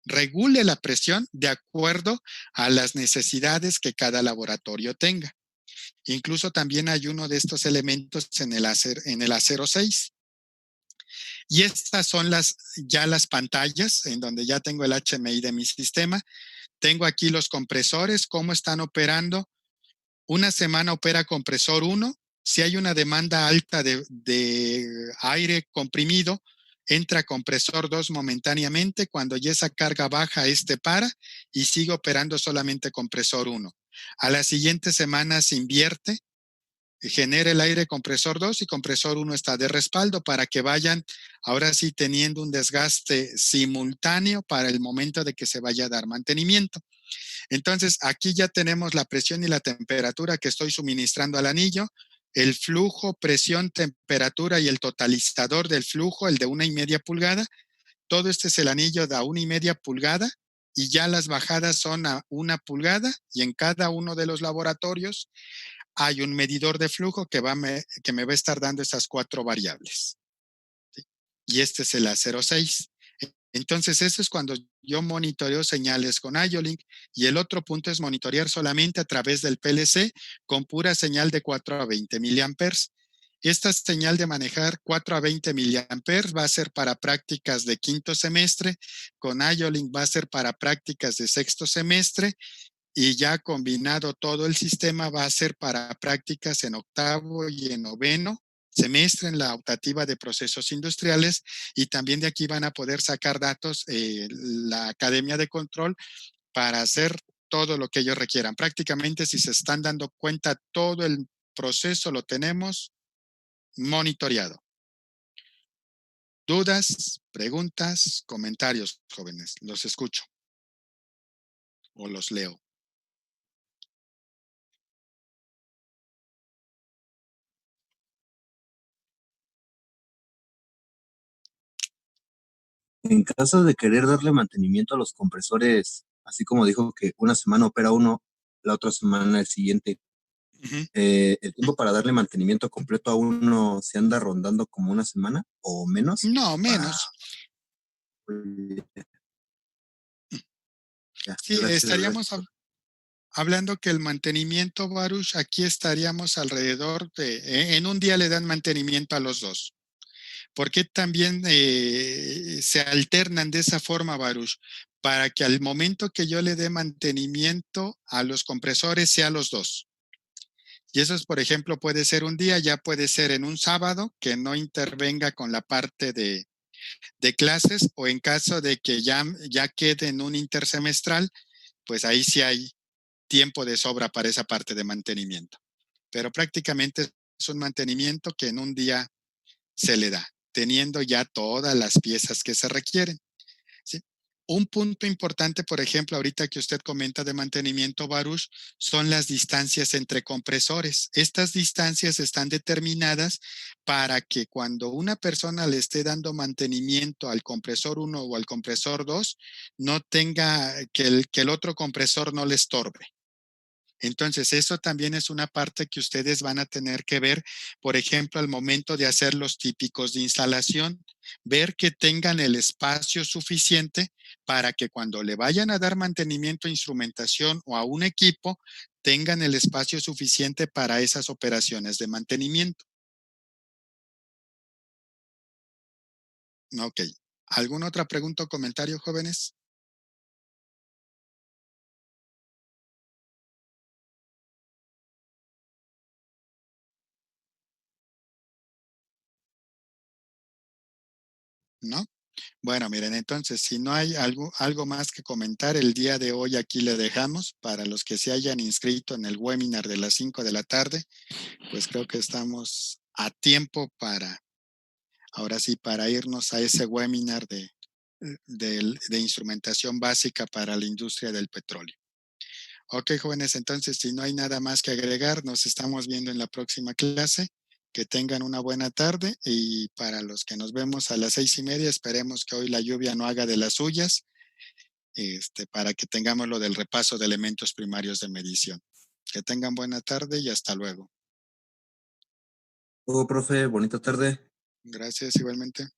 regule la presión de acuerdo a las necesidades que cada laboratorio tenga. Incluso también hay uno de estos elementos en el A06. Y estas son ya las pantallas en donde ya tengo el HMI de mi sistema. Tengo aquí los compresores, cómo están operando. Una semana opera compresor 1. Si hay una demanda alta de aire comprimido, entra compresor 2 momentáneamente. Cuando ya esa carga baja, para y sigue operando solamente compresor 1. A la siguiente semana se invierte, genera el aire compresor 2 y compresor 1 está de respaldo para que vayan ahora sí teniendo un desgaste simultáneo para el momento de que se vaya a dar mantenimiento. Entonces, aquí ya tenemos la presión y la temperatura que estoy suministrando al anillo, el flujo, presión, temperatura y el totalizador del flujo, el de 1.5 pulgadas. Todo este es el anillo de 1.5 pulgadas y ya las bajadas son a 1 pulgada y en cada uno de los laboratorios hay un medidor de flujo que me va a estar dando esas 4 variables. ¿Sí? Y este es el A06. Entonces, eso es cuando yo monitoreo señales con IOLINK y el otro punto es monitorear solamente a través del PLC con pura señal de 4 a 20 miliamperes. Esta señal de manejar 4 a 20 miliamperes va a ser para prácticas de quinto semestre, con IOLINK va a ser para prácticas de sexto semestre y ya combinado todo el sistema va a ser para prácticas en octavo y en noveno semestre en la optativa de procesos industriales y también de aquí van a poder sacar datos la Academia de Control para hacer todo lo que ellos requieran. Prácticamente si se están dando cuenta, todo el proceso lo tenemos monitoreado. ¿Dudas, preguntas, comentarios, jóvenes? Los escucho o los leo. En caso de querer darle mantenimiento a los compresores, así como dijo que una semana opera uno, la otra semana el siguiente, ¿el tiempo para darle mantenimiento completo a uno se anda rondando como una semana o menos? No, Para... menos. Ya, Sí, gracias. hablando que el mantenimiento, Baruch, aquí estaríamos alrededor de, en un día le dan mantenimiento a los dos. ¿Por qué también se alternan de esa forma, Baruch? Para que al momento que yo le dé mantenimiento a los compresores sea los dos. Y eso es, por ejemplo, puede ser un día, ya puede ser en un sábado que no intervenga con la parte de clases o en caso de que ya quede en un intersemestral, pues ahí sí hay tiempo de sobra para esa parte de mantenimiento. Pero prácticamente es un mantenimiento que en un día se le da, teniendo ya todas las piezas que se requieren. ¿Sí? Un punto importante, por ejemplo, ahorita que usted comenta de mantenimiento, Baruch, son las distancias entre compresores. Estas distancias están determinadas para que cuando una persona le esté dando mantenimiento al compresor 1 o al compresor 2, no tenga que el otro compresor no le estorbe. Entonces, eso también es una parte que ustedes van a tener que ver, por ejemplo, al momento de hacer los típicos de instalación, ver que tengan el espacio suficiente para que cuando le vayan a dar mantenimiento a instrumentación o a un equipo, tengan el espacio suficiente para esas operaciones de mantenimiento. Ok. ¿Alguna otra pregunta o comentario, jóvenes? ¿No? Bueno, miren, entonces, si no hay algo más que comentar, el día de hoy aquí le dejamos. Para los que se hayan inscrito en el webinar de las 5 de la tarde, pues creo que estamos a tiempo para, ahora sí, para irnos a ese webinar de instrumentación básica para la industria del petróleo. Ok, jóvenes, entonces, si no hay nada más que agregar, nos estamos viendo en la próxima clase. Que tengan una buena tarde y para los que nos vemos a las 6:30, esperemos que hoy la lluvia no haga de las suyas, para que tengamos lo del repaso de elementos primarios de medición. Que tengan buena tarde y hasta luego. Profe, bonita tarde. Gracias igualmente.